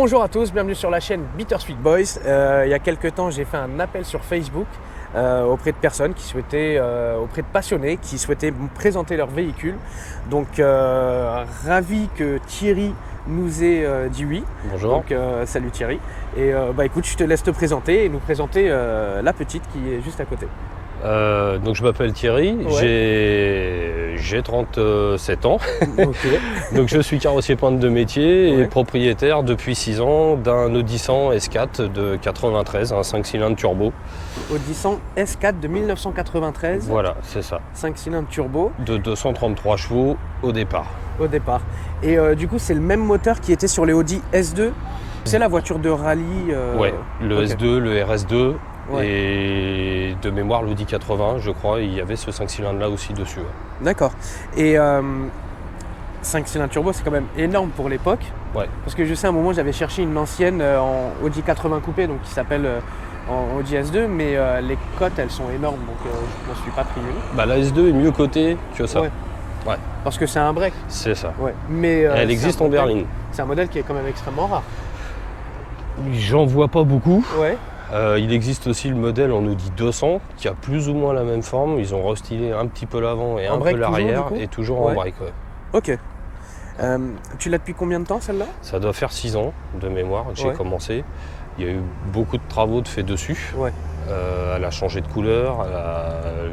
Bonjour à tous, bienvenue sur la chaîne Bittersweet Boys. Il y a quelques temps, j'ai fait un appel sur Facebook auprès de personnes qui souhaitaient, auprès de passionnés qui souhaitaient me présenter leur véhicule. Donc ravi que Thierry nous ait dit oui. Bonjour. Donc salut Thierry. Et écoute, je te laisse te présenter et nous présenter la petite qui est juste à côté. Donc je m'appelle Thierry, j'ai 37 ans, Okay. donc je suis carrossier peintre de métier et Ouais. propriétaire depuis 6 ans d'un Audi 100 S4 de 93, un 5 cylindres turbo. Audi 100 S4 de 1993, Voilà, c'est ça, 5 cylindres turbo de 233 chevaux au départ. au départ. Et du coup, c'est le même moteur qui était sur les Audi S2. C'est la voiture de rallye. Ouais, le ok. S2, le RS2 Ouais. et de mémoire l'Audi 80, je crois, il y avait ce 5 cylindres là aussi dessus. Ouais. D'accord. Et 5 cylindres turbo, c'est quand même énorme pour l'époque. Ouais. Parce que je sais, à un moment, j'avais cherché une ancienne en Audi 80 coupé, donc qui s'appelle en Audi S2, mais les cotes, elles sont énormes, donc je n'en suis pas pris une. Bah, la S2 est mieux cotée que ça. Ouais. Ouais. Parce que c'est un break. C'est ça. Ouais. Mais Elle c'est existe un en modèle- berline. C'est un modèle qui est quand même extrêmement rare. J'en vois pas beaucoup. Ouais. Il existe aussi le modèle en Audi 200 qui a plus ou moins la même forme. Ils ont restylé un petit peu l'avant et En un break peu l'arrière toujours, du coup et toujours Ouais. en break. Ouais. Ok. Tu l'as depuis combien de temps, celle-là? Ça doit faire 6 ans de mémoire que j'ai Ouais. commencé. Il y a eu beaucoup de travaux de faits dessus. Ouais. Elle a changé de couleur,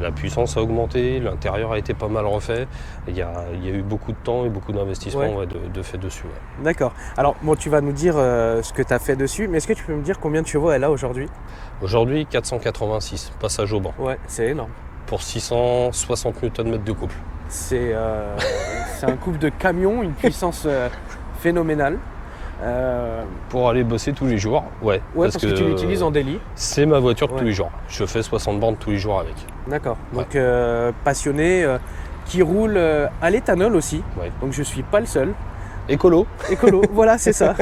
la puissance a augmenté, l'intérieur a été pas mal refait. Il y a eu beaucoup de temps et beaucoup d'investissement Ouais. de fait dessus. Ouais. D'accord. Alors, bon, tu vas nous dire ce que tu as fait dessus, mais est-ce que tu peux me dire combien de chevaux elle a aujourd'hui? Aujourd'hui, 486, passage au banc, Ouais, c'est énorme. pour 660 Nm de couple. C'est un couple de camion, une puissance phénoménale. Pour aller bosser tous les jours, ouais. Ouais, parce que tu l'utilises en daily. C'est ma voiture de Ouais. tous les jours. Je fais 60 bornes tous les jours avec. D'accord. Donc passionné, qui roule à l'éthanol aussi. Ouais. Donc je suis pas le seul. Écolo, Écolo, voilà, c'est ça.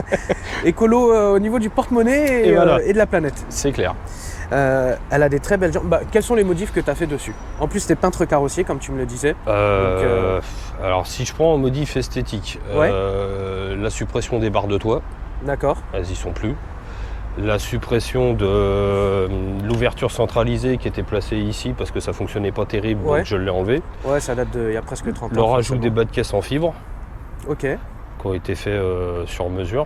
Écolo au niveau du porte-monnaie Et voilà. et de la planète. c'est clair. Elle a des très belles jambes. Bah, quels sont les modifs que tu as fait dessus? En plus, t'es peintre carrossier, comme tu me le disais. Alors si je prends en modif esthétique, Ouais. la suppression des barres de toit, D'accord. elles y sont plus. La suppression de l'ouverture centralisée qui était placée ici parce que ça fonctionnait pas terrible, Ouais. donc je l'ai enlevé. Ouais, ça date d'il y a presque 30 ans. Le rajout forcément. des bas de caisse en fibre Ok. qui ont été faits sur mesure.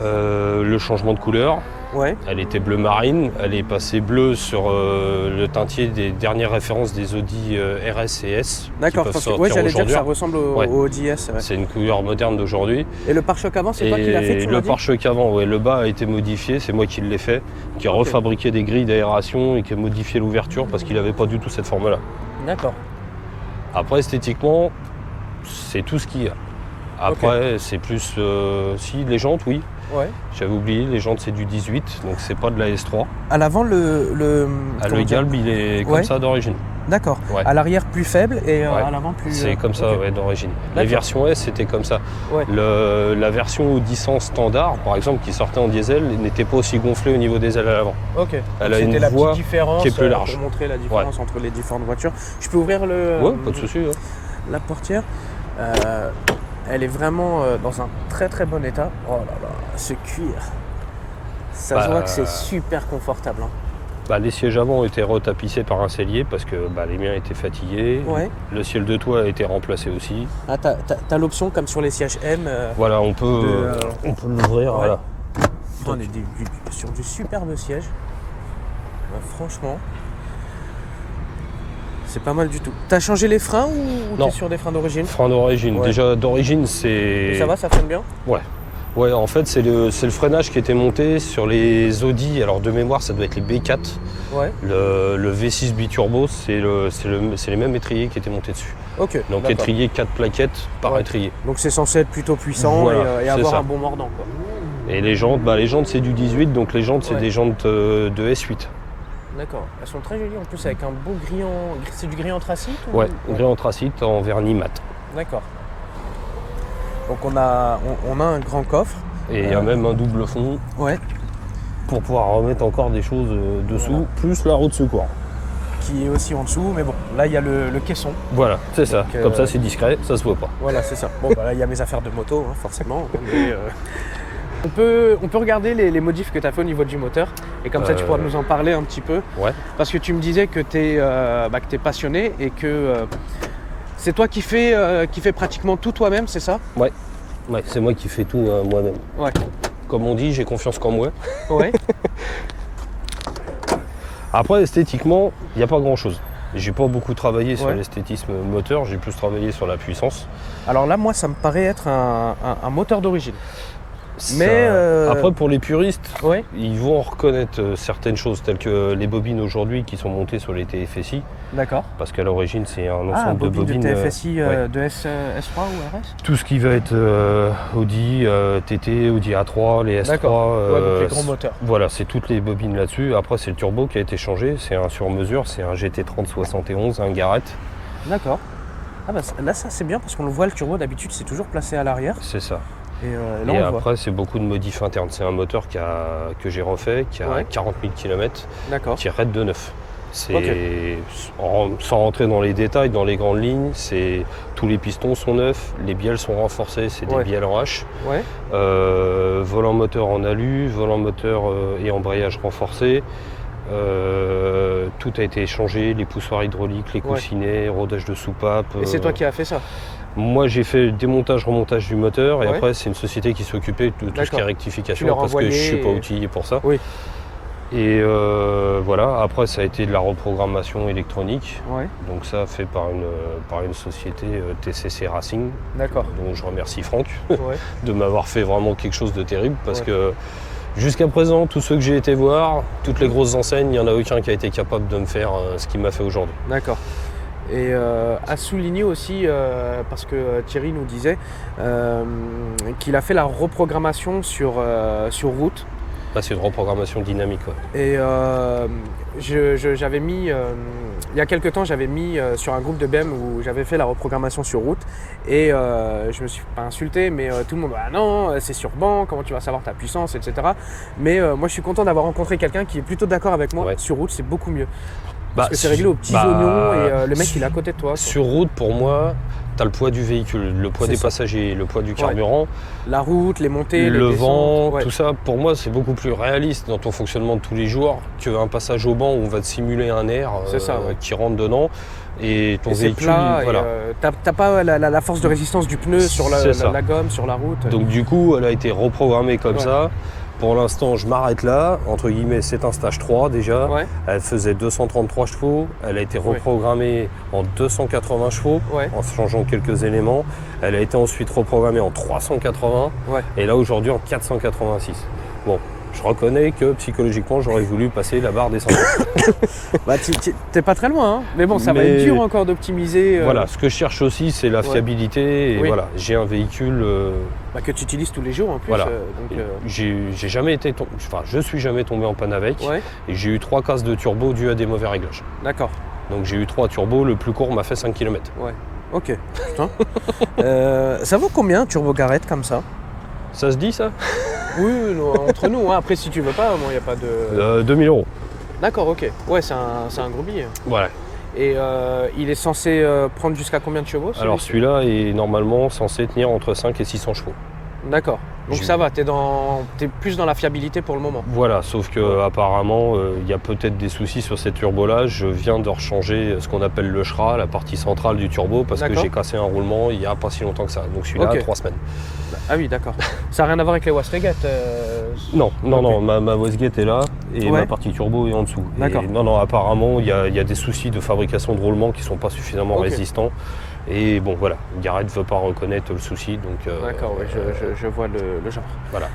Le changement de couleur. Ouais. Elle était bleu marine, elle est passée bleue sur le teintier des dernières références des Audi RS et S. D'accord. qui peuvent Parce que sortir j'allais dire que ça aujourd'hui. ressemble au, Ouais. au Audi S. Ouais. C'est une couleur moderne d'aujourd'hui. Et le pare-choc avant, c'est toi qui l'as fait, tu m'as le dit? pare-choc avant, ouais, le bas a été modifié, c'est moi qui l'ai fait, qui a Ok. refabriqué des grilles d'aération et qui a modifié l'ouverture parce qu'il n'avait pas du tout cette forme-là. D'accord. Après, esthétiquement, c'est tout ce qu'il y a. Après, c'est plus... si, les jantes, oui. Ouais. J'avais oublié, les jantes, c'est du 18, donc c'est pas de la S3. À l'avant, le Ah, comment le dire galbe, il est comme Ouais. ça d'origine. D'accord. Ouais. À l'arrière plus faible et Ouais. à l'avant plus. C'est comme ça, ok. ouais, d'origine. D'accord. Les versions S, c'était comme ça. Ouais. La version Audi 100 standard, par exemple, qui sortait en diesel, n'était pas aussi gonflée au niveau des ailes à l'avant. Ok. Elle a C'était une la voie petite différence qui est plus large. pour montrer la différence entre les différentes voitures. Je peux ouvrir Ouais, pas de souci. Ouais. la portière. Elle est vraiment dans un très très bon état. Oh là là, ce cuir. Ça se Bah, voit que c'est super confortable. Hein. Bah, les sièges avant étaient retapissés par un sellier parce que les miens étaient fatigués. Ouais. Le ciel de toit a été remplacé aussi. Ah, t'as l'option comme sur les sièges M. Voilà, on peut l'ouvrir. ouais. Voilà. On est sur du superbe siège. Franchement, c'est pas mal du tout. T'as changé les freins ou Non. t'es sur des freins d'origine? Frein d'origine. Ouais. Déjà d'origine, c'est. Ça va, ça freine bien? Ouais, en fait, c'est le freinage qui était monté sur les Audi. Alors de mémoire, ça doit être les B4. Ouais. Le V6 biturbo, c'est les mêmes étriers qui étaient montés dessus. Ok. Donc d'accord. étrier 4 plaquettes par Ouais. étrier. Donc c'est censé être plutôt puissant Voilà, et c'est avoir ça. un bon mordant, quoi. Et les jantes, c'est du 18, donc les jantes, c'est Ouais. des jantes de S8. D'accord. Elles sont très jolies en plus avec un beau gris en. C'est du gris anthracite ou... Ouais, gris anthracite en vernis mat. D'accord. Donc on a un grand coffre. Et il y a même un double fond Ouais. pour pouvoir remettre encore des choses dessous, Voilà. plus la roue de secours. Qui est aussi en dessous, mais bon, là il y a le caisson. Voilà, c'est ça. Donc, Comme ça, c'est discret, ça se voit pas. Voilà, c'est ça. Bon, bah là il y a mes affaires de moto, hein, forcément. Mais, On peut regarder les modifs que tu as fait au niveau du moteur et comme ça tu pourras nous en parler un petit peu. Ouais. Parce que tu me disais que tu es passionné et que c'est toi qui fais pratiquement tout toi-même, c'est ça? Ouais, c'est moi qui fais tout moi-même. Ouais. Comme on dit, j'ai confiance qu'en moi. Ouais. Après, esthétiquement, il n'y a pas grand-chose. J'ai pas beaucoup travaillé sur l'esthétisme moteur, j'ai plus travaillé sur la puissance. Alors là, moi, ça me paraît être un moteur d'origine. Mais après, pour les puristes, ouais. ils vont reconnaître certaines choses, telles que les bobines aujourd'hui qui sont montées sur les TFSI. D'accord. Parce qu'à l'origine, c'est un ensemble de bobines. De TFSI de S3 ou RS? Tout ce qui va être Audi, TT, Audi A3, les S3. Donc les grands moteurs. Voilà, c'est toutes les bobines là-dessus. Après, c'est le turbo qui a été changé. C'est un sur-mesure, c'est un GT3071, un Garrett. D'accord. Ah bah, là, ça c'est bien parce qu'on le voit, le turbo d'habitude, c'est toujours placé à l'arrière. C'est ça. Et là, et on après, c'est beaucoup de modifs internes. C'est un moteur que j'ai refait, qui a 40 000 km, qui est raide de neuf. Sans rentrer dans les détails, dans les grandes lignes, tous les pistons sont neufs, les bielles sont renforcées, c'est des bielles en H. Ouais. Volant moteur en alu, volant moteur et embrayage renforcé. Tout a été changé, les poussoirs hydrauliques, les coussinets, rodage de soupape. Et c'est toi qui as fait ça? Moi, j'ai fait le démontage, remontage du moteur et après, c'est une société qui s'occupait de tout ce qui est rectification parce que je ne suis pas outillé pour ça. Oui. Et voilà, après, ça a été de la reprogrammation électronique. Ouais. Donc, ça fait par une société TCC Racing. D'accord. Donc, je remercie Franck de m'avoir fait vraiment quelque chose de terrible parce que jusqu'à présent, tous ceux que j'ai été voir, toutes les grosses enseignes, il n'y en a aucun qui a été capable de me faire ce qu'il m'a fait aujourd'hui. D'accord. Et à souligner aussi, parce que Thierry nous disait qu'il a fait la reprogrammation sur route. Ah, c'est une reprogrammation dynamique. Ouais. Et j'avais mis, il y a quelques temps, j'avais mis sur un groupe de BM où j'avais fait la reprogrammation sur route. Et je me suis pas insulté, mais tout le monde, ah non, c'est sur banc, comment tu vas savoir ta puissance, etc. Mais moi, je suis content d'avoir rencontré quelqu'un qui est plutôt d'accord avec moi. Sur route, c'est beaucoup mieux. Parce que c'est réglé aux petits oignons et le mec il est à côté de toi. Sur route, pour moi, tu as le poids du véhicule, le poids des passagers, le poids du carburant. La route, les montées, le les vent, descentes, tout ça, pour moi, c'est beaucoup plus réaliste dans ton fonctionnement de tous les jours qu'un passage au banc où on va te simuler un air qui rentre dedans. Et ton véhicule, plat, t'as pas la force de résistance du pneu sur la gomme, sur la route. Donc du coup, elle a été reprogrammée comme ça. Pour l'instant, je m'arrête là. Entre guillemets, c'est un stage 3 déjà. Elle faisait 233 chevaux. Elle a été reprogrammée en 280 chevaux en changeant quelques éléments. Elle a été ensuite reprogrammée en 380 et là aujourd'hui en 486. Bon, je reconnais que psychologiquement, j'aurais voulu passer la barre des 100. Bah, t'es pas très loin, hein. Mais bon, ça va être dur encore d'optimiser. Voilà, ce que je cherche aussi, c'est la fiabilité. Et voilà, j'ai un véhicule que tu utilises tous les jours en plus. Voilà. J'ai jamais été je suis jamais tombé en panne avec. Et j'ai eu 3 casses de turbo dues à des mauvais réglages. D'accord. Donc j'ai eu 3 turbos, le plus court m'a fait 5 km. Ouais. Ok. Putain. Ça vaut combien un turbo Garrett comme ça? Ça se dit ça? Oui, entre nous. Hein. Après, si tu veux pas, il n'y a pas de. 2000 €. D'accord, ok. Ouais, c'est un gros billet. Voilà. Et il est censé prendre jusqu'à combien de chevaux? Alors celui-là est normalement censé tenir entre 5 et 600 chevaux. D'accord. Donc ça va, t'es plus dans la fiabilité pour le moment. Voilà, sauf que apparemment il y a peut-être des soucis sur ces turbos-là. Je viens de rechanger ce qu'on appelle le SHRA, la partie centrale du turbo, parce que j'ai cassé un roulement il n'y a pas si longtemps que ça. Donc celui-là a 3 semaines. Ah oui, d'accord. Ça n'a rien à voir avec les Westgate Non, ma Westgate est là et ma partie turbo est en dessous. D'accord. Non, apparemment il y a des soucis de fabrication de roulement qui ne sont pas suffisamment résistants. Et bon voilà, Garrett ne veut pas reconnaître le souci. Donc, d'accord, je vois le genre. Voilà.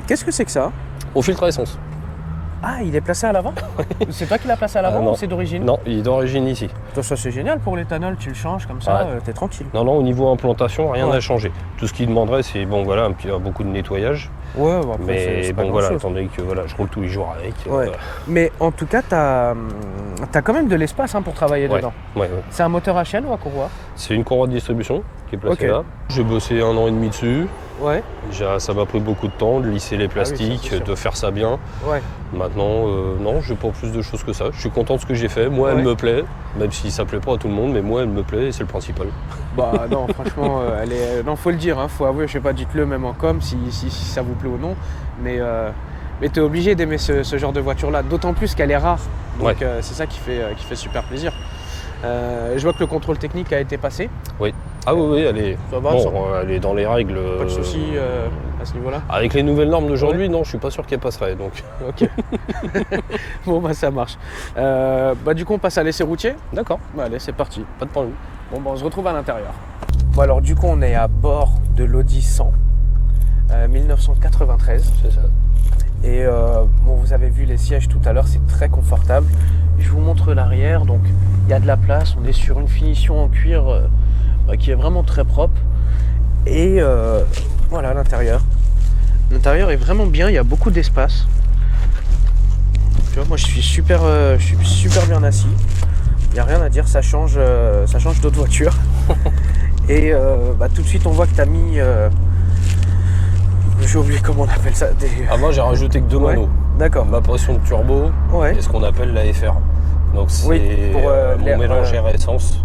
Qu'est-ce que c'est que ça? Au filtre à essence. Ah, il est placé à l'avant? C'est toi qui l'as placé à l'avant ou c'est d'origine? Non, il est d'origine ici. Ça c'est génial pour l'éthanol, tu le changes comme ça, t'es tranquille. Non, au niveau implantation, rien n'a changé. Tout ce qu'il demanderait, c'est beaucoup de nettoyage. Ouais, bon, après, mais c'est pas étant donné que je roule tous les jours avec. Mais en tout cas, t'as quand même de l'espace pour travailler dedans. Ouais. C'est un moteur à chaîne ou à courroie? C'est une courroie de distribution qui est placée là. J'ai bossé 1 an et demi dessus. Ouais. Déjà, ça m'a pris beaucoup de temps de lisser les plastiques, de faire ça bien. Ouais. Maintenant, non, j'ai pas plus de choses que ça. Je suis content de ce que j'ai fait. Moi, elle me plaît, même si ça plaît pas à tout le monde, mais moi, elle me plaît et c'est le principal. Bah non, franchement, non, faut le dire, hein, faut avouer, je sais pas, dites-le même en com si ça vous plaît ou non, mais t'es obligé d'aimer ce genre de voiture-là, d'autant plus qu'elle est rare. Donc c'est ça qui fait super plaisir. Je vois que le contrôle technique a été passé. Oui. Ah oui, elle est, elle est dans les règles. Pas de soucis à ce niveau-là. Avec les nouvelles normes d'aujourd'hui, non, je suis pas sûr qu'elle passerait. Donc. Ok. Bon, bah ça marche. Du coup, on passe à l'essai routier. D'accord. Bah, allez, c'est parti. Pas de problème. Bon, on se retrouve à l'intérieur. Bon, alors du coup, on est à bord de l'Audi 100 1993. C'est ça. Et vous avez vu les sièges tout à l'heure, c'est très confortable. Je vous montre l'arrière, donc il y a de la place. On est sur une finition en cuir qui est vraiment très propre. Et voilà l'intérieur. L'intérieur est vraiment bien, il y a beaucoup d'espace. Tu vois, moi je suis super bien assis. Il n'y a rien à dire, ça change d'autres voitures. Et tout de suite on voit que tu as mis... j'ai oublié comment on appelle ça. Moi j'ai rajouté que 2 manos. D'accord. Ma pression de turbo et ce qu'on appelle la FR. Donc c'est mon mélange air-essence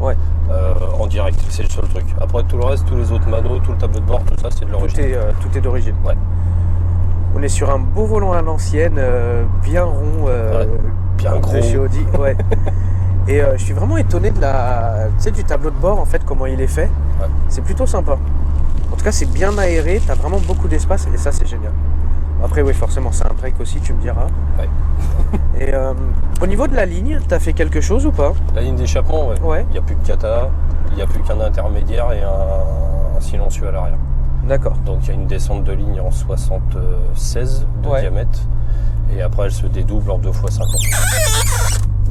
en direct, c'est le seul truc. Après tout le reste, tous les autres manos, tout le tableau de bord, tout ça c'est de l'origine. Tout est d'origine. Ouais. On est sur un beau volant à l'ancienne, bien rond, bien gros. De chez Audi. Ouais. Et je suis vraiment étonné du tableau de bord en fait, comment il est fait. Ouais. C'est plutôt sympa. En tout cas c'est bien aéré, t'as vraiment beaucoup d'espace et ça c'est génial. Après oui forcément c'est un break aussi, tu me diras. Ouais. Et au niveau de la ligne, t'as fait quelque chose ou pas? La ligne d'échappement, ouais. Il n'y a plus de cata, il n'y a plus qu'un intermédiaire et un silencieux à l'arrière. D'accord. Donc il y a une descente de ligne en 76 de diamètre et après elle se dédouble en 2x50.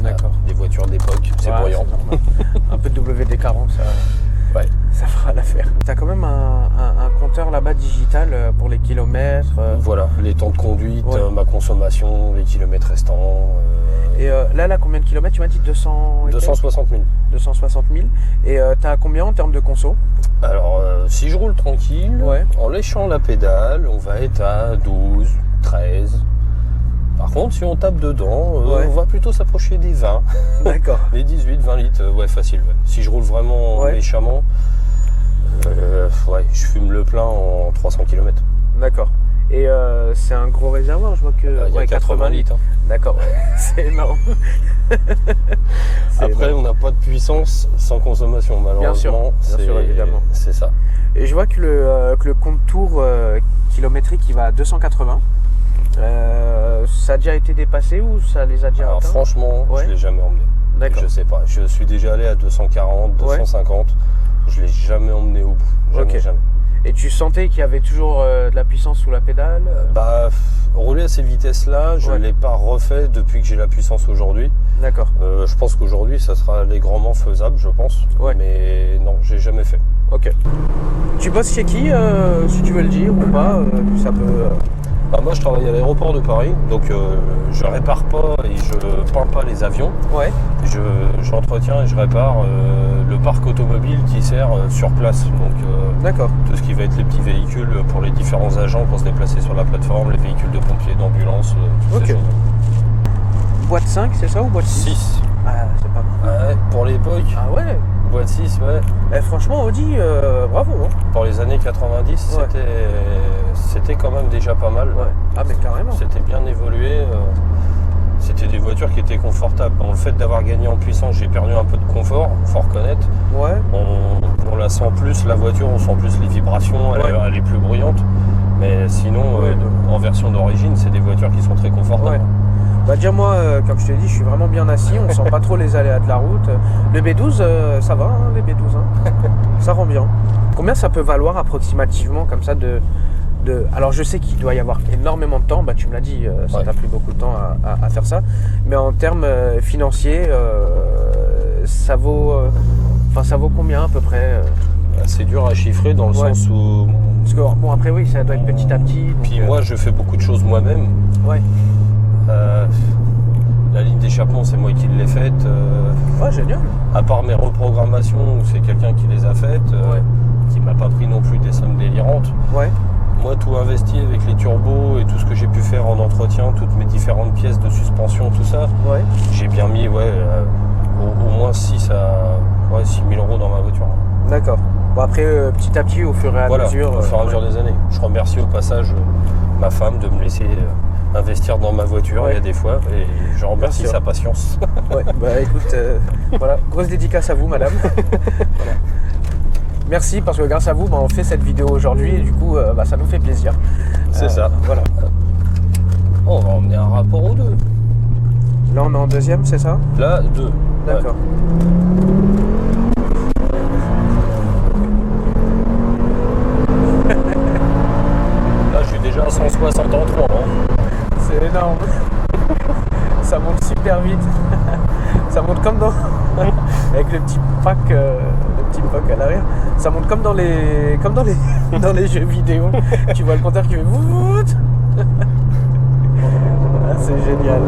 D'accord. Des voitures d'époque, c'est bruyant. Un peu de WD-40, ça fera l'affaire. Tu as quand même un compteur là-bas digital pour les kilomètres. Voilà, les temps de conduite, ma consommation, les kilomètres restants. Et là, combien de kilomètres? Tu m'as dit 260 000. 260 000. Et tu as combien en termes de conso? Alors, si je roule tranquille, en léchant la pédale, on va être à 12, 13. Par contre, si on tape dedans, on va plutôt s'approcher des 20. D'accord. Les 18, 20 litres, facile. Ouais. Si je roule vraiment méchamment, je fume le plein en 300 km. D'accord. Et c'est un gros réservoir, je vois que... il y a 80 litres. Hein. D'accord, c'est énorme. Après, on n'a pas de puissance sans consommation, malheureusement. Bien sûr, évidemment. C'est ça. Et je vois que le compte tour kilométrique, il va à 280. Ça a déjà été dépassé ou ça les a déjà atteints? Franchement, je ne l'ai jamais emmené. D'accord. Je sais pas. Je suis déjà allé à 240, 250. Je ne l'ai jamais emmené au bout. Jamais. Et tu sentais qu'il y avait toujours de la puissance sous la pédale? Rouler à ces vitesses-là, je ne l'ai pas refait depuis que j'ai la puissance aujourd'hui. D'accord. Je pense qu'aujourd'hui, ça sera allègrement faisable, je pense. Mais non, j'ai jamais fait. Ok. Tu bosses chez qui, si tu veux le dire ou pas? Ça peut... Moi, je travaille à l'aéroport de Paris, donc je répare pas et je peins pas les avions. Ouais. J'entretiens et je répare le parc automobile qui sert sur place. Donc, d'accord. Tout ce qui va être les petits véhicules pour les différents agents pour se déplacer sur la plateforme, les véhicules de pompiers, d'ambulance, toutes ces choses. Boîte 5, c'est ça ou boîte 6? Ah, c'est pas mal. Ouais, pour l'époque. Ah ouais? Boîte 6, franchement, Audi, bravo. Hein. Pour les années 90, c'était quand même déjà pas mal. Ouais. Ah, mais carrément. C'était bien évolué. C'était des voitures qui étaient confortables. Bon, le fait d'avoir gagné en puissance, j'ai perdu un peu de confort, faut reconnaître. Ouais. On la sent plus, la voiture, on sent plus les vibrations, elle est plus bruyante. Mais sinon, en version d'origine, c'est des voitures qui sont très confortables. Dire moi, comme je te dis, je suis vraiment bien assis, on sent pas trop les aléas de la route. Le B12, ça va, hein, les B12, hein. Ça rend bien. Combien ça peut valoir approximativement comme ça de... Alors je sais qu'il doit y avoir énormément de temps, tu me l'as dit, ça t'a pris beaucoup de temps à faire ça. Mais en termes financiers, ça vaut combien à peu près? C'est dur à chiffrer dans le sens où... Parce que, après oui, ça doit être petit à petit. Puis moi, je fais beaucoup de choses moi-même. Ouais. La ligne d'échappement, c'est moi qui l'ai faite. Génial. À part mes reprogrammations, où c'est quelqu'un qui les a faites, qui m'a pas pris non plus des sommes délirantes. Ouais. turbo et tout ce que j'ai pu faire en entretien, toutes mes différentes pièces de suspension, tout ça, j'ai bien mis au moins 6 000 euros dans ma voiture. D'accord. Bon, après, petit à petit, au fur et à mesure. Au fur et à mesure des années. Je remercie au passage ma femme de me laisser investir dans ma voiture il y a des fois, et je remercie sa patience. Écoute, voilà, grosse dédicace à vous, madame. Voilà. Merci, parce que grâce à vous, on fait cette vidéo aujourd'hui et du coup, ça nous fait plaisir. C'est ça. Voilà. On va emmener un rapport aux deux. Là, on est en deuxième, c'est ça? Là, 2. D'accord. Là, je suis déjà à 160 en 3. C'est énorme. Ça monte super vite. Ça monte comme dans... avec le petit pack à l'arrière. Ça monte comme dans les dans les jeux vidéo. Tu vois le compteur qui fait... C'est génial.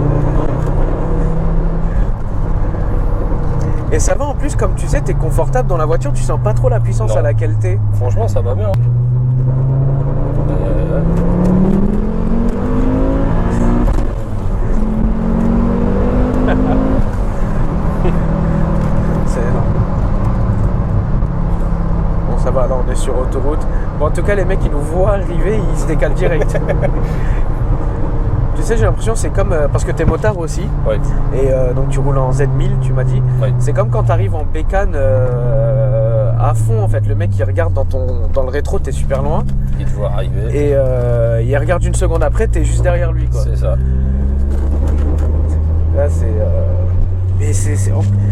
Et ça va en plus, comme tu sais, t'es confortable dans la voiture, tu sens pas trop la puissance à laquelle t'es. Franchement, ça va bien. C'est énorme. Bon, ça va, là on est sur autoroute. Bon, en tout cas, les mecs, ils nous voient arriver, ils se décalent direct. Tu sais, j'ai l'impression c'est comme parce que t'es motard aussi, et donc tu roules en Z1000, tu m'as dit. C'est comme quand t'arrives en bécane à fond, en fait. Le mec il regarde dans le rétro, t'es super loin. Il te voit arriver. Et il regarde une seconde après, t'es juste derrière lui, quoi. C'est ça. Là c'est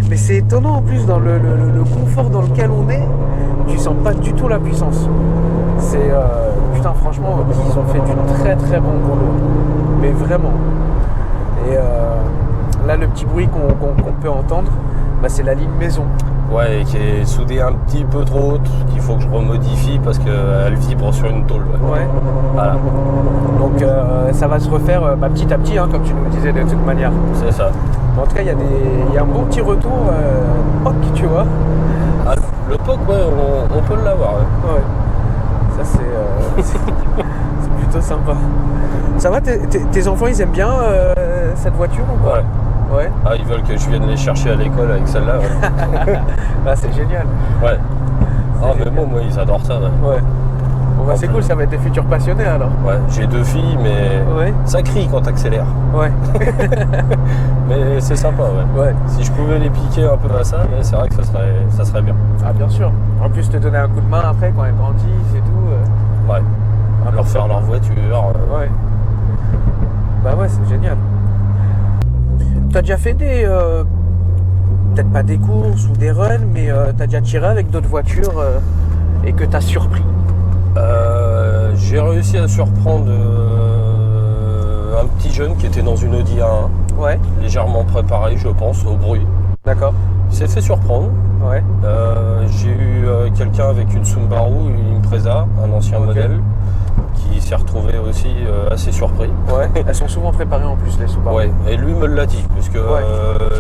mais c'est étonnant en plus dans le confort dans lequel on est, tu sens pas du tout la puissance. C'est putain, franchement, ils ont fait du très très bon boulot. Mais vraiment. Et là, le petit bruit qu'on peut entendre, c'est la ligne maison. Ouais, et qui est soudée un petit peu trop haute, qu'il faut que je remodifie parce qu'elle vibre sur une tôle. Ouais. Voilà. Donc ça va se refaire petit à petit, comme tu nous le disais de toute manière. C'est ça. En tout cas, il y a un bon petit retour POC, tu vois. Ah, le POC, on peut l'avoir. Ouais. Ça, c'est plutôt sympa. Ça va, tes enfants, ils aiment bien cette voiture ou quoi? Ouais. Ah, ils veulent que je vienne les chercher à l'école avec celle-là. Ah, c'est génial. Ouais. Mais moi, ils adorent ça. Ouais. Bon, c'est cool, ça va être des futurs passionnés alors. Ouais, j'ai 2 filles, mais ça crie quand t'accélères. Ouais. Mais c'est sympa, ouais. Si je pouvais les piquer un peu à ça, c'est vrai que ça serait bien. Ah, bien sûr. En plus, te donner un coup de main après quand elles grandissent et tout. Ouais. Leur faire leur voiture. Ouais. Bah ouais, c'est génial. T'as déjà fait des... peut-être pas des courses ou des runs, mais t'as déjà tiré avec d'autres voitures et que t'as surpris? J'ai réussi à surprendre un petit jeune qui était dans une Audi A1. Ouais. Légèrement préparé, je pense, au bruit. D'accord. Il s'est fait surprendre. Ouais. J'ai eu quelqu'un avec une Subaru, une Impreza, un ancien modèle, qui s'est retrouvé aussi assez surpris. Ouais. Elles sont souvent préparées en plus, les Subaru. Ouais. Et lui me l'a dit, puisque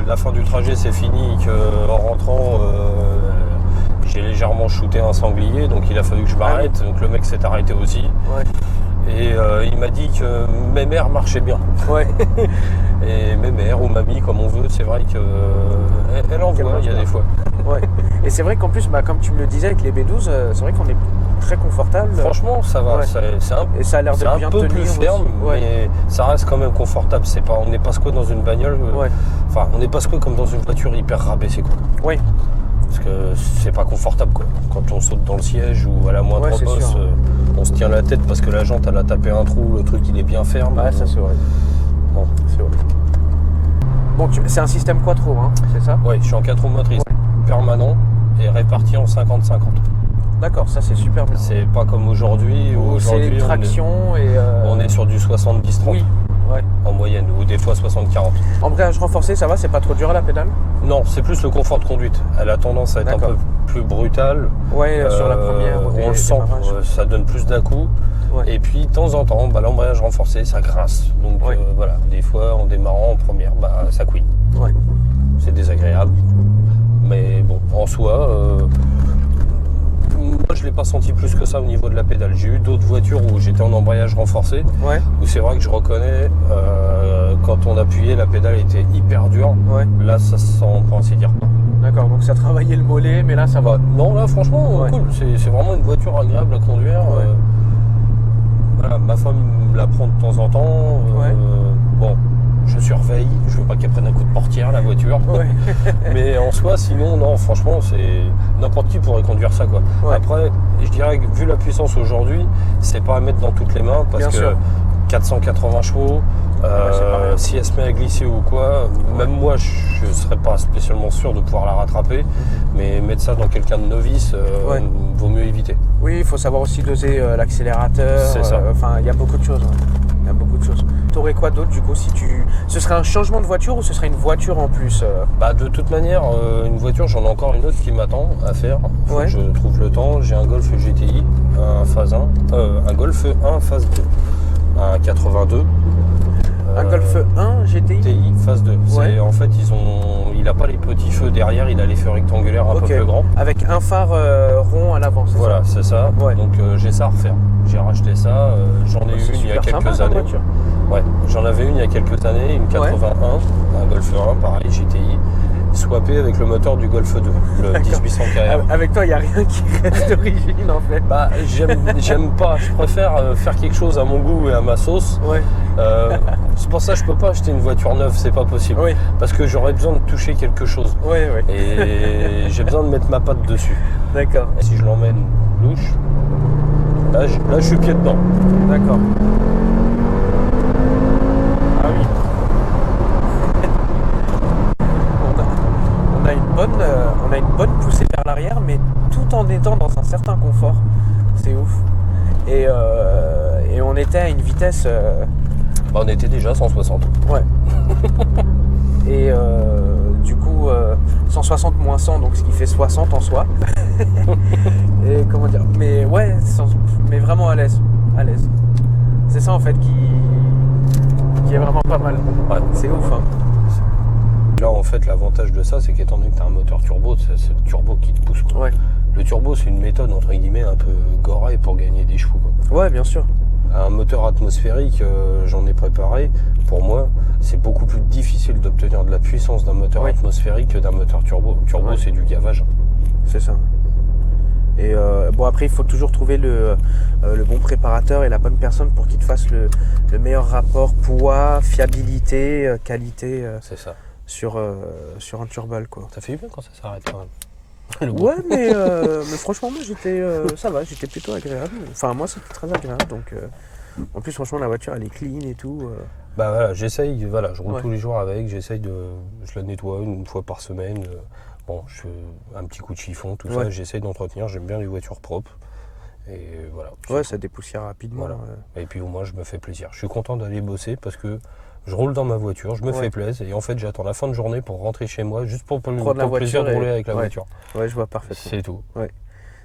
la fin du trajet c'est fini, qu'en rentrant j'ai légèrement shooté un sanglier, donc il a fallu que je m'arrête. Donc le mec s'est arrêté aussi. Ouais. Et il m'a dit que mes mères marchaient bien. Ouais. Et mes mères ou mamie, comme on veut, c'est vrai qu'elle en voit, il y a des fois. Ouais. Et c'est vrai qu'en plus, comme tu me le disais avec les B12, c'est vrai qu'on est très confortable. Franchement, ça va. Ouais. Et ça a l'air de bien tenir. C'est un peu plus ferme, mais ça reste quand même confortable. On n'est pas squat dans une bagnole. Enfin, on n'est pas squat comme dans une voiture hyper rabaissée, quoi. Oui. Parce que c'est pas confortable, quoi. Quand on saute dans le siège ou à la moindre bosse, on se tient la tête parce que la jante elle a tapé un trou, le truc il est bien ferme. Ouais, ça c'est vrai. Bon, c'est vrai. Bon, c'est un système quattro, c'est ça? Oui, je suis en 4 roues motrices, permanent et réparti en 50-50. D'accord, ça c'est super bien. C'est pas comme aujourd'hui où c'est une traction on est sur du 70-30. Oui. Ouais. En moyenne, ou des fois 60-40. Embrayage renforcé, ça va, c'est pas trop dur à la pédale? Non, c'est plus le confort de conduite. Elle a tendance à être un peu plus brutale. Ouais, sur la première. On le sent, ça donne plus d'à-coups. Ouais. Et puis de temps en temps, l'embrayage renforcé, ça grince. Donc voilà, des fois en démarrant en première, ça couine. Ouais. C'est désagréable. Mais bon, en soi, moi je l'ai pas senti plus que ça au niveau de la pédale. J'ai eu d'autres voitures où j'étais en embrayage renforcé, où c'est vrai que je reconnais quand on appuyait, la pédale était hyper dure. Là ça se sent, pour ainsi dire, pas. D'accord, donc ça travaillait le mollet, mais là ça va. Non, là franchement, cool. C'est vraiment une voiture agréable à conduire. Voilà, ma femme la prend de temps en temps. Bon, je surveille, je veux pas qu'elle prenne un coup de portière la voiture. Mais en soi, sinon, non, franchement, c'est n'importe qui pourrait conduire ça, quoi. Après, je dirais que vu la puissance aujourd'hui, c'est pas à mettre dans toutes les mains parce que 480 chevaux, si elle se met à glisser ou quoi, même moi je serais pas spécialement sûr de pouvoir la rattraper, mais mettre ça dans quelqu'un de novice, vaut mieux éviter. Oui, il faut savoir aussi doser l'accélérateur, c'est ça. Enfin, il y a beaucoup de choses. Il y a beaucoup de choses. Tu aurais quoi d'autre du coup si tu... Ce serait un changement de voiture ou ce serait une voiture en plus Bah de toute manière, une voiture, j'en ai encore une autre qui m'attend à faire. Faut que je trouve le temps. J'ai un Golf GTI, un phase 1, un Golf 1 phase 2, un 82. Un Golf 1 GTI phase 2. En fait, il n'a pas les petits feux derrière, il a les feux rectangulaires un peu plus grands. Avec un phare rond à l'avant, c'est voilà, c'est ça. Donc j'ai ça à refaire. J'ai racheté ça, j'en ai eu une il y a quelques années. J'en avais une il y a quelques années, une 81, un Golf 1, pareil, GTI, swappé avec le moteur du Golf 2, le 1800 KR. Avec toi, il n'y a rien qui reste d'origine en fait. Bah, j'aime pas, je préfère faire quelque chose à mon goût et à ma sauce. C'est pour ça que je peux pas acheter une voiture neuve, c'est pas possible. Parce que j'aurais besoin de toucher quelque chose. Et j'ai besoin de mettre ma patte dessus. D'accord. Et si je l'emmène louche, là je suis pied dedans. D'accord. Ah oui. On a une bonne poussée vers l'arrière, mais tout en étant dans un certain confort. C'est ouf. Et on était à une vitesse... on était déjà à 160. Et du coup, 160 moins 100, donc ce qui fait 60 en soi. Et comment dire, mais mais vraiment à l'aise. C'est ça en fait qui est vraiment pas mal. C'est ouf. Là en fait l'avantage de ça, c'est qu'étant donné que tu as un moteur turbo, c'est le turbo qui te pousse. Le turbo, c'est une méthode entre guillemets un peu gorée pour gagner des chevaux. Bien sûr. Un moteur atmosphérique, j'en ai préparé. Pour moi, c'est beaucoup plus difficile d'obtenir de la puissance d'un moteur atmosphérique que d'un moteur turbo. Le turbo, c'est du gavage. C'est ça. Et après, il faut toujours trouver le bon préparateur et la bonne personne pour qu'il te fasse le meilleur rapport poids, fiabilité, qualité. C'est ça. Sur un turbal, quoi. Ça fait du bien quand ça s'arrête quand même. mais franchement moi ça va, j'étais plutôt agréable. Enfin moi c'était très agréable, donc en plus franchement la voiture elle est clean et tout. Bah voilà, j'essaye, je roule tous les jours avec, je la nettoie une fois par semaine. Je fais un petit coup de chiffon, tout ça, j'essaye d'entretenir, j'aime bien les voitures propres. Et voilà. Ça dépoussière rapidement. Voilà. Et puis au moins je me fais plaisir. Je suis content d'aller bosser parce que je roule dans ma voiture, je me fais plaisir et en fait j'attends la fin de journée pour rentrer chez moi juste pour le plaisir de rouler avec la voiture. Je vois parfaitement. C'est tout.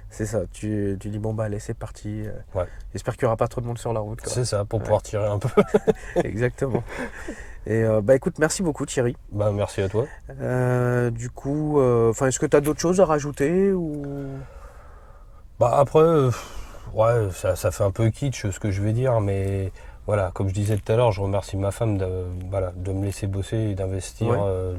C'est ça, tu dis allez c'est parti. J'espère qu'il n'y aura pas trop de monde sur la route. C'est ça, pour pouvoir tirer un peu. Exactement. Et écoute, merci beaucoup Thierry. Merci à toi. Du coup, est-ce que tu as d'autres choses à rajouter ou... Après, ça fait un peu kitsch ce que je vais dire, mais voilà, comme je disais tout à l'heure, je remercie ma femme de me laisser bosser et d'investir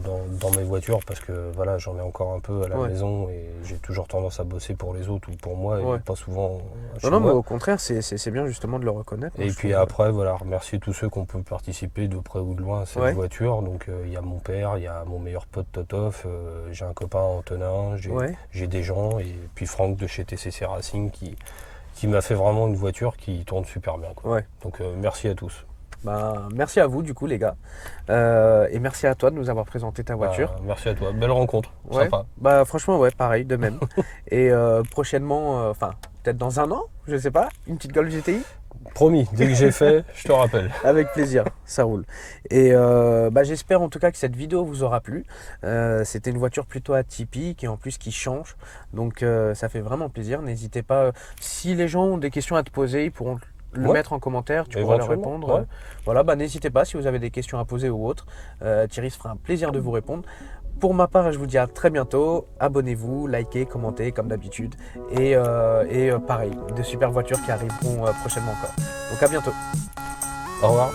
dans mes voitures parce que j'en ai encore un peu à la maison et j'ai toujours tendance à bosser pour les autres ou pour moi et pas souvent chez moi. Mais au contraire, c'est bien justement de le reconnaître. Et puis après, remercier tous ceux qui ont pu participer de près ou de loin à cette voiture. Donc il y a mon père, il y a mon meilleur pote Totof, j'ai un copain Antonin, j'ai des gens et puis Franck de chez TCC Racing qui m'a fait vraiment une voiture qui tourne super bien. Donc merci à tous. Merci à vous du coup les gars. Et merci à toi de nous avoir présenté ta voiture. Merci à toi, belle rencontre, sympa. Franchement pareil, de même. Et prochainement, peut-être dans un an, je sais pas, une petite Golf GTI. Promis, dès que j'ai fait, je te rappelle. Avec plaisir, ça roule. Et j'espère en tout cas que cette vidéo vous aura plu. C'était une voiture plutôt atypique et en plus qui change. Donc ça fait vraiment plaisir. N'hésitez pas, si les gens ont des questions à te poser, ils pourront le mettre en commentaire, tu pourras leur répondre. N'hésitez pas si vous avez des questions à poser ou autre. Thierry se fera un plaisir de vous répondre. Pour ma part, je vous dis à très bientôt. Abonnez-vous, likez, commentez comme d'habitude. Et pareil, de super voitures qui arriveront prochainement encore. Donc à bientôt. Au revoir.